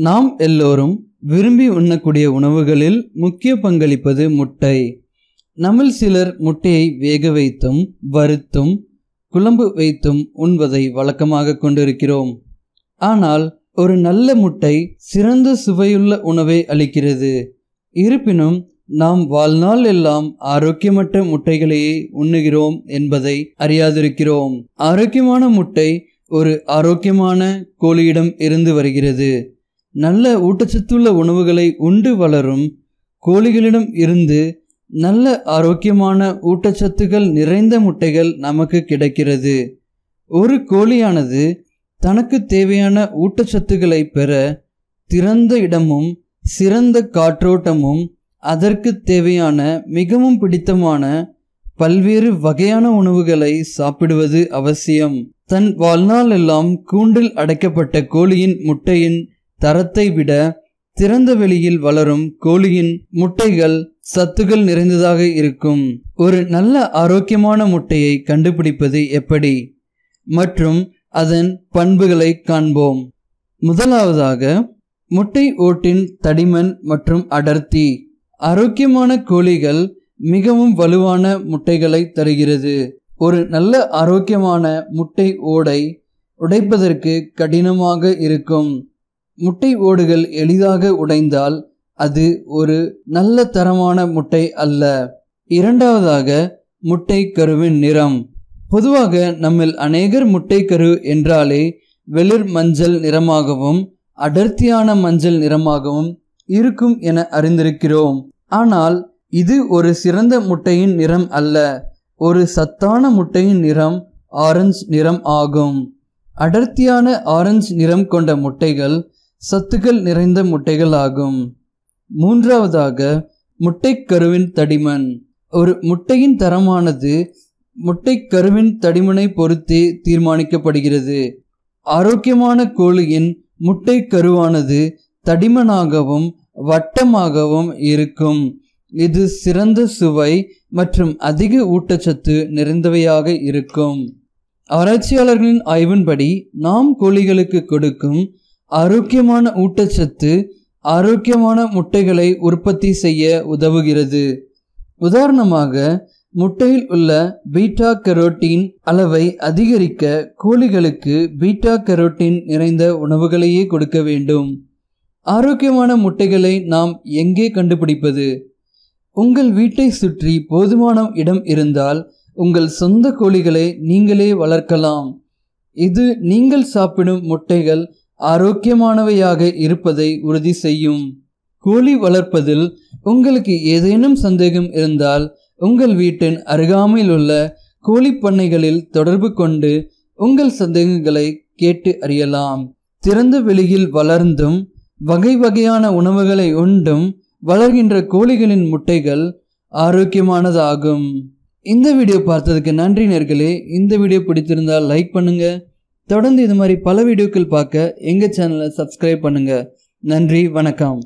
நாம் எல்லோரும் விரும்பி உண்ணக்கூடிய உணவுகளில் முக்கிய பங்களிப்பது முட்டை. நம்மில் சிலர் முட்டையை வேக வைத்தும் வறுத்தும் குழம்பு வைத்தும் உண்பதை வழக்கமாக கொண்டிருக்கிறோம். ஆனால் ஒரு நல்ல முட்டை சிறந்த சுவையுள்ள உணவை அளிக்கிறது. இருப்பினும் நாம் வாழ்நாள் எல்லாம் ஆரோக்கியமற்ற முட்டைகளையே உண்ணுகிறோம் என்பதை அறியாதிருக்கிறோம். ஆரோக்கியமான முட்டை ஒரு ஆரோக்கியமான கோழியிடம் இருந்து வருகிறது. நல்ல ஊட்டச்சத்துள்ள உணவுகளை உண்டு வளரும் கோழிகளிடம் இருந்து நல்ல ஆரோக்கியமான ஊட்டச்சத்துக்கள் நிறைந்த முட்டைகள் நமக்கு கிடைக்கிறது. ஒரு கோழியானது தனக்கு தேவையான ஊட்டச்சத்துக்களை பெற திறந்த இடமும் சிறந்த காற்றோட்டமும் அதற்கு தேவையான மிகவும் பிடித்தமான பல்வேறு வகையான உணவுகளை சாப்பிடுவது அவசியம். தன் வாழ்நாள் எல்லாம் கூண்டில் அடைக்கப்பட்ட கோழியின் முட்டையின் தரத்தை விட திறந்த வெளியில் வளரும் கோழியின் முட்டைகள் சத்துக்கள் நிறைந்ததாக இருக்கும். ஒரு நல்ல ஆரோக்கியமான முட்டையை கண்டுபிடிப்பது எப்படி மற்றும் அதன் பண்புகளை காண்போம். முதலாவதாக, முட்டை ஓட்டின் தடிமன் மற்றும் அடர்த்தி. ஆரோக்கியமான கோழிகள் மிகவும் வலுவான முட்டைகளை தருகிறது. ஒரு நல்ல ஆரோக்கியமான முட்டை ஓடை உடைப்பதற்கு கடினமாக இருக்கும். முட்டை ஓடுகள் எளிதாக உடைந்தால் அது ஒரு நல்ல தரமான முட்டை அல்ல. இரண்டாவதாக, முட்டை கருவின் நிறம். பொதுவாக நம்மில் அநேகர் முட்டை கரு என்றாலே வெளிர் மஞ்சள் நிறமாகவும் அடர்த்தியான மஞ்சள் நிறமாகவும் இருக்கும் என அறிந்திருக்கிறோம். ஆனால் இது ஒரு சிறந்த முட்டையின் நிறம் அல்ல. ஒரு சத்தான முட்டையின் நிறம் ஆரஞ்சு நிறம் ஆகும். அடர்த்தியான ஆரஞ்சு நிறம் கொண்ட முட்டைகள் சத்துக்கள் நிறைந்த முட்டைகள் ஆகும். மூன்றாவதாக, முட்டை கருவின் தடிமன். ஒரு முட்டையின் தரமானது முட்டை கருவின் தடிமனை பொறுத்தே தீர்மானிக்கப்படுகிறது. ஆரோக்கியமான கோழியின் முட்டை கருவானது தடிமனாகவும் வட்டமாகவும் இருக்கும். இது சிறந்த சுவை மற்றும் அதிக ஊட்டச்சத்து நிறைந்தவையாக இருக்கும். ஆராய்ச்சியாளர்களின் ஆய்வின்படி நாம் கோழிகளுக்கு கொடுக்கும் ஆரோக்கியமான ஊட்டச்சத்து ஆரோக்கியமான முட்டைகளை உற்பத்தி செய்ய உதவுகிறது. உதாரணமாக, முட்டையில் உள்ள பீட்டா கரோட்டின் அளவை அதிகரிக்க கோழிகளுக்கு பீட்டா கரோட்டின் நிறைந்த உணவுகளையே கொடுக்க வேண்டும். ஆரோக்கியமான முட்டைகளை நாம் எங்கே கண்டுபிடிப்பது? உங்கள் வீட்டை சுற்றி போதுமான இடம் இருந்தால் உங்கள் சொந்த கோழிகளை நீங்களே வளர்க்கலாம். இது நீங்கள் சாப்பிடும் முட்டைகள் ஆரோக்கியமானவையாக இருப்பதை உறுதி செய்யும். கோழி வளர்ப்பதில் உங்களுக்கு ஏதேனும் சந்தேகம் இருந்தால் உங்கள் வீட்டின் அருகாமையில் உள்ள கோழி பண்ணைகளில் தொடர்பு கொண்டு உங்கள் சந்தேகங்களை கேட்டு அறியலாம். திறந்த வெளியில் வளர்ந்தும் வகை வகையான உணவுகளை உண்டும் வளர்கின்ற கோழிகளின் முட்டைகள் ஆரோக்கியமானதாகும். இந்த வீடியோ பார்த்ததுக்கு நன்றி நேயர்களே. இந்த வீடியோ பிடித்திருந்தால் லைக் பண்ணுங்க. தொடர்ந்து இது மாதிரி பல வீடியோக்கள் பார்க்க எங்கள் சேனலை சப்ஸ்கிரைப் பண்ணுங்க. நன்றி, வணக்கம்.